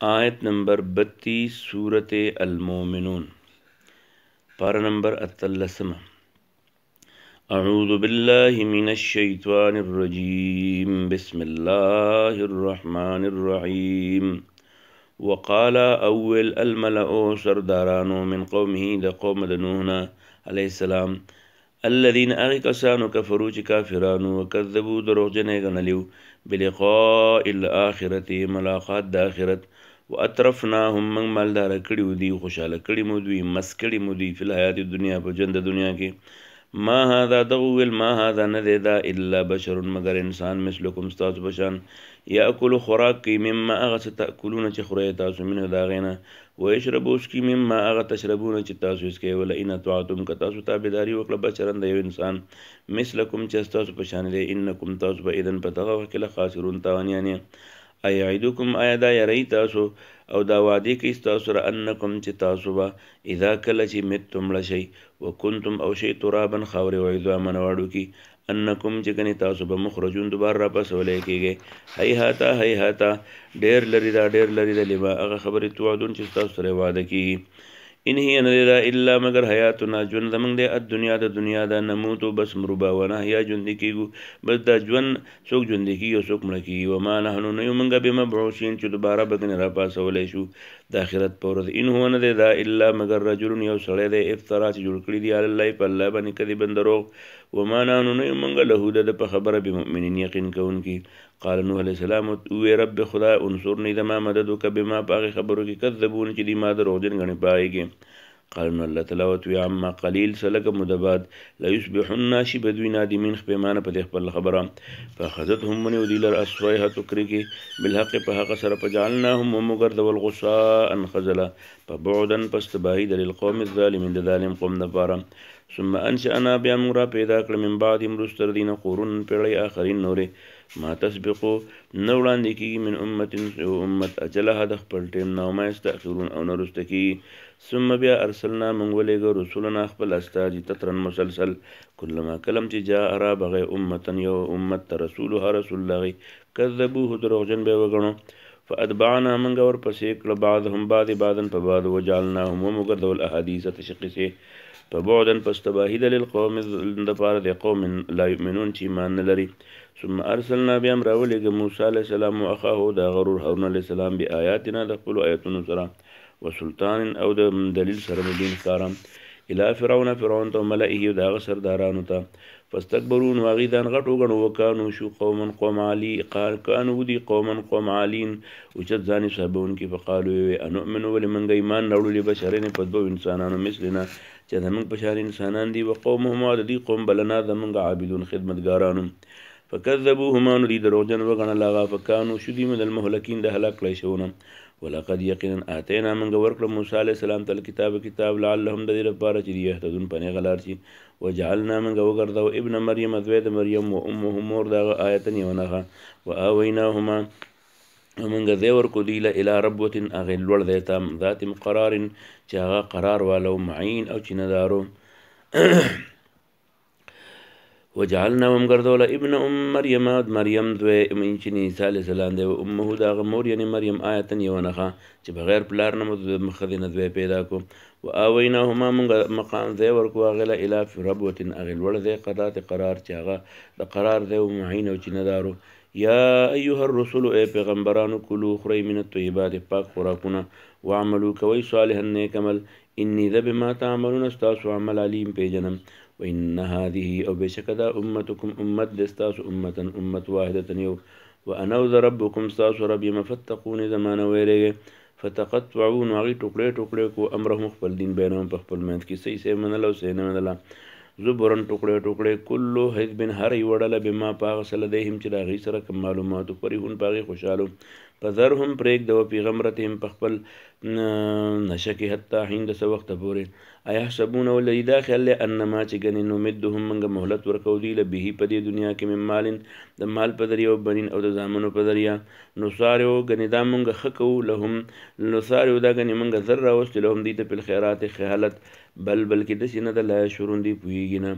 آیت نمبر 32 सूरत المؤمنون पारा नंबर 38 أعوذ بالله من الشيطان الرجيم بسم الله الرحمن الرحيم وقال أول الملأ سردارانو من قومه دا قوم دنونا عليه السلام الذين أغكسانو كفروا كافرانو وكذبوا دروغجنه غنليو بلقاء الآخرة ملاقات دا آخرت واترفناهم من مالدار کړي دي خوشاله کړي مو دوی مس کړي مو دوی په حیات دنیا په ژوند دنیا کې ما هذا دغول ما هذا نه دا الا بشر مگر انسان مثلکم تاسو بشان یاکل خوراک کی مما اغه تاکلون چې خوري تاسو منه دا غینه ويشربوا اسکی مما اغه تشربون چې تاسو اسکی ولا ان تعتم ک تاسو تابعداري وکړه بشرن د یو انسان مثلکم چې تاسو بشان دي انکم تاسو به اذن پتغه وکړه خاسرون تاوانیانه ایعدکم ایدا یری تاسو او دا وعده کوي تاسو را انکم چې تاسو به اذا کله چې متم لشي وکنتم او شی ترابا خاور او اذا منواړو کی انکم چې کني تاسو به مخرجون دوباره را پس ولې کیږي هی هاتا ډیر لري دا لما هغه خبره توعدون چې تاسو سره وعده کی ان هي نه الا مگر حیاتنا ژوند زمونږ د دنیا د دنیا د نموتو بس مربا ونه یا ژوند کیږو بس د ژوند څوک ژوند کیږي څوک مړ کیږي و ما نحنو نه مونږ به مبعوثین چې دوباره بدن را پاسولې شو د آخرت پر ورځ ان هو نه دا الا مگر رجل یو سړی د افترا چې جوړ کړی دی الله په الله باندې کدی بندرو و ما نحنو نه مونږ له د په خبره به مؤمنین یقین کوونکی قال نوح علیہ السلام وی رب خدا انصرنی دما مدد وک بما باغ خبرو کی کذبون چې دی ما دروغجن غنی پایږي قال نو الله تعالی وتوی عما قلیل سلک مدباد لا یصبحن شبدوی نادمین خپېمانه په خپل خبره فاخذتهم من ودیلر اسویه تکریکی بالحق په حق سره پجعلناهم ومغرد والغصاء خزلا فبعدا پستباهی در القوم الظالمین د ظالم قوم دپاره ثم انشأنا بیا موږ را پیدا کړ من بعد مرستر دین قرون پیړی آخرین نورې ما تسبقو نو وړاندې کېږي من امت اجلها د خپل ټیم نه وما یستأخرون او نه وروسته کېږي ثم بیا ارسلنا موږ ولېږه رسولنا خپل استازي تترن مسلسل کلما کلم چې جاء رابغه امتا یو امت ته رسولها رسول هغوی کذبوه دروغجن به یې وګڼو فاتبعنا موږ ورپسې کړه بعضهم بعضا په بعض وجعلناهم ومګرځول احادیث تشې قصې فبعدا پستباهي د للقوم دپاره د قوم لا یؤمنون چې ایمان نه لري ثم ارسلنا بیا هم راولېږه موسی علیه السلام و اخاه د غرور هارون علیه السلام بآیاتنا د خپلو آیتونو سره وسلطان او د دلیل سره مبین ښکاره الی فرعون ته ملئه د هغه سردارانو ته فاستکبرون واغې ځان غټ وګڼو وکانو شو قوم عالي کانو دي قوم عالین اوچت ځانې صحابونکي فقالو انؤمنو ولې موږ ایمان راوړو لبشرین په دوو انسانانو مثلنا چې زموږ په شان انسانان دي وقومهما د دې قوم بلنا زموږ عابدون خدمتګارانو فکذبوهما نو دي دروغجن وګڼل هغه فکانو شو دي من المهلکین د هلاک کړی شوونه ولقد یقینا آتینا موږ ورکړه موسی علیه السلام ته کتاب لعلهم د دې لپاره چې دوی یهتدون په نیغه لار شي وجعلنا موږ وګرځو ابن مریم زوی د مریم و امه مور د هغه آیتن یوه نښه وآویناهما موږ ځای ورکړو دوی له الی ربوة هغې لوړ دی ته ذات قرار چې هغه قرار والو معین او چینهدارو وجعلنا ومګرځوله ابن مریم دوی چې عیسی علیه السلام دی و امه د هغه مور یعنې مریم آیتن یوه نښه چې بغیر پلار نه مو د ښځې نه دوی پیدا کړو و آویناهما موږ مقام ځای ورکړو هغې له الی ربوة هغې لوړ دی ذات قرار چې هغه د قرار دی و معین او چینهدارو یا ایها الرسول ای پیغمبرانو کلو خورئ من الطیبات پاک خوراکونه وعملو کوئ صالحا نیک عمل انی ذا بما تعملون ستاسو عمل علیم پیژنم وان هذه او بشک دا امتکم امت دستاسو امت واحدة یو وانا ذا ربکم ستاسو رب یم فتقونی زمانه ویریږئ فتقطعون هغوی ټوکړې کو امرهم خپل دین بینهم په خپل منځ کې صحیح منله او صحیح نه منله زبرن ټوکړې کلو حزب هر یوه ډله بما په هغه څه لدیهم چې د هغوی سره کوم معلوماتو فرحون په هغې خوشحالو فذرهم پرېږده و فی غمرتهم په خپل نشه کې حتی حین د څه وخته پورې ایحسبون ولدي دا خیال دی انما چې ګنې نمدهم موږ مهلت ورکوو دوی له بهي په دې دنیا کې من مالن د مال په ذریعه او بنین او د زامنو په ذریعه نصارو ګنې دا موږ ښه کوو لهم نصارو دا ګنې موږ زر راوستې لهم دوی ته په الخیرات خیالت بلکې داسې نه ده لا یشعرون دوی پوهېږي نه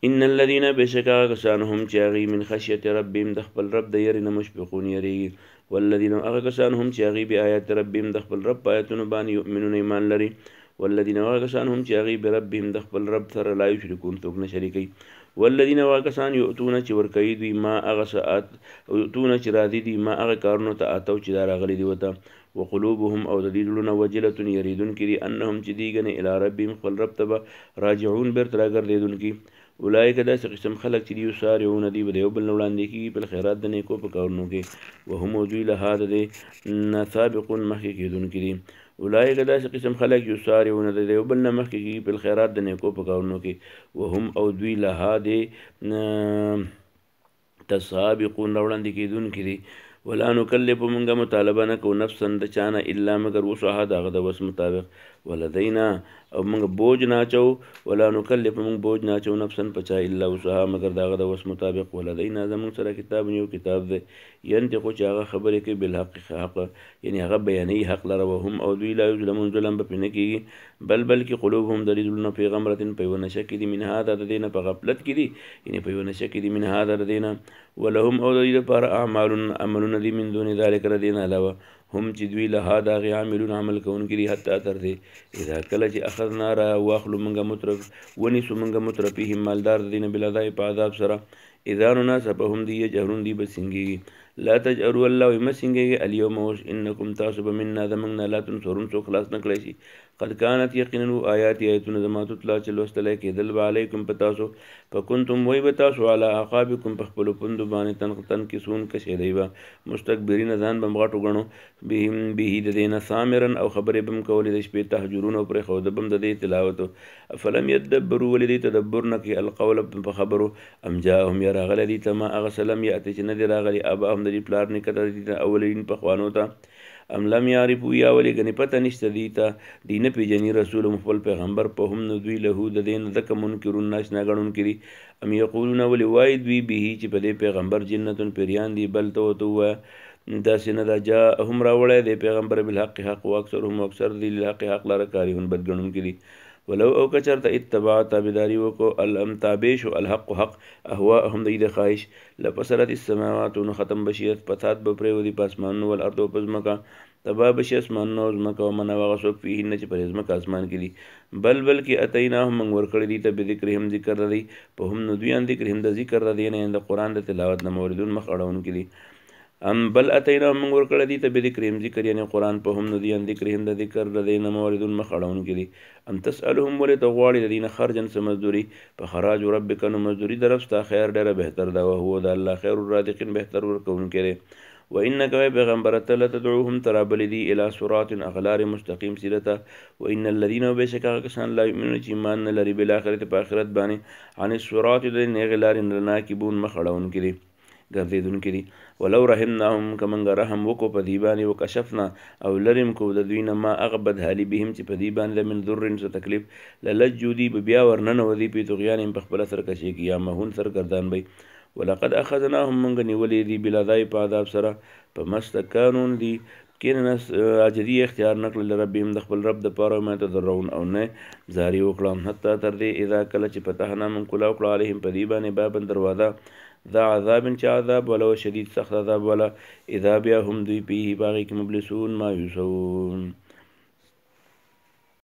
ان الذین بشک هغه کسان هم چې هغوی من خشیت ربهم د خپل رب د یرې نه مشفقون یریږي والذین هغه کسان هم چې هغوی بآیات ربهم د خپل رب په آیتونو باندې یؤمنون ایمان لري والذین هغه کسان هم چې هغوی بربهم د خپل رب سره لا یشرکون څوک نه شریکوي والذین هغه کسان یؤتون چې ورکوي دوی ما هغه ساعت یؤتون چې راضي دي ما هغه کارونو ته اتو چې دا راغلي دي ورته وقلوبهم او د دې زړونه وجلة یریدونکي دي انهم چې دوی ګنې الی ربهم خپل رب ته به راجعون بیرته راګرځېدونکي اولئک داسې قسم خلک چې دي یسارعون دي به د یو بل نه وړاندې کېږي په خیرات د نیکو په کارونو کې وهم او دوی لها د دې سابقون مخکې کېدونکي دي اولئک داسې قسم خلک یسارعون د یو بل نه مخکې کېږي په خیرات د نیکو په کارونو کې وهم او دوی لها د تسابقون وړاندې کېدونکي دي ولا نکلف منګه مطالبه نه کوو نفسا د چانه الا مگر وسعها د هغه د وس مطابق ولدینا او موږ بوج نه اچو ولا نکلف موږ بوج نه اچو نفسا پچا الا وسعها مگر د هغه د وس مطابق ولدینا زموږ سره کتاب یو کتاب دی ينطق چې هغه خبرې کوي بالحق حق یعنی هغه بیانوي حق لره وهم او دوی لا یظلمون ظلم به نه کېږي بلکې قلوبهم د دې پیغمبرتن په یو نشه کې دي من هذا د دینه په غفلت کې دي یعنی په یو نشه کې دي من هذا د دینه ولهم او د دې لپاره اعمال عملونه دي من دون ذلك ردین علاوه هم چې دوی له دا غي عاملون عمل کوونکي دي حتی تر دې اذا کله چې اخذنا را واخلو منګه مترف ونیسو منګه مترفیهم مالدار دین بلا دای په عذاب سره اذا ناسبهم دی جهرون دی بسنګي لا تجروا الله ومسنګي اليوم انکم تاسب منا ذمنا لا تنصرون سو خلاص نکړی شي قد كانت یقینا آیات ایتون زما تطلع چې لوستل کېدل علیکم پتاسو فکنتم وای بتاسو علی عقابکم په خپل پوند باندې تنکسون کشي دیوا مستكبرین ځان بمغاټو غنو به د دینه سامرن او خبرې بم کولې د شپې تهجرون او پر خود بم د دې تلاوت فلم يدبروا ولدي تدبر نکي القول په خبرو ام جاءهم يرغل دي تما اغسلم یاتی چې نه دی راغلی اباهم د پلار نکته دي اولین په خوانو ته ام لم یعرفوا یا ولی غنی پته نشته دی ته دین پیجنی رسول خپل پیغمبر په هم نو دوی له د دین د منکرون ناش نه غړون کړي ام یقولون ولی وای دوی به چې په دې پیغمبر جنتون پیریان دی بل تو دا سینه دا جاءهم راوړی دی پیغمبر بالحق حق او اکثر دی الحق حق لاره کاریون بدګنون کړي ولو او کچرته اتباع تابعداري وکړو الام تابع شو الحق حق اهواهم د خواهش لپسرت السماوات ختم بشیت پتات بپری ودی پاسمان ول ارض پزمکا تبا بشی اسمان نو زمکا ومن وغسوک فيه نه چې پر زمکا اسمان کې دي بلکې اتیناهم من ور کړی دي ته ذکرهم ذکر دی په هم نو دوی ان ذکرهم د ذکر دی نه د قران د تلاوت نه موردون مخ اړهون کې ام بل اتیناهم من ور کړی دي ته ذکرهم ذکر یعنی قران په هم نو دوی ان ذکرهم د ذکر دی نه موردون مخ اړهون کې دي ام تسالهم ولې ته غواړي د دین خرجن سمزدوري په خراج ربک نو مزدوري درفستا خیر ډیره بهتر دا او هو د الله خیر الرازقین بهتر ورکون کړي وانك پیغمبر تعالی تدعوهم ترابلدي الى صراط اغلار مستقیم سیرته وان الذين بشکا کسان لا یؤمنون چې ایمان نه لري بل اخرت په اخرت باندې عن الصراط د نغلار نه کیبون مخړون کړي ګرځیدون کړي ولو رحمناهم کمنګ رحم وکو په دی باندې وکشفنا او لرم کو د دوی نه ما اغبد حالی بهم چې په دی باندې من ذرن څه تکلیف للجودي بیا ورننه ودی په توغیان په خپل سر کشي کیا مهون سرګردان بي ولقد اخذناهم من غني وليدي بلا ذای په عذاب سره په مستکانون دي کینه اجدی اختیار نکړل ربهم د خپل رب د پاره ما تضرعون او نه زاری وکړم حتی تر دې اذا کله چې فتحنا من کلا وکړه عليهم په دی باندې باب دروازه ذا عذاب چې عذاب ولو شدید سخت عذاب ولا اذا بیا هم دوی په باغی کې مبلسون ما یوسون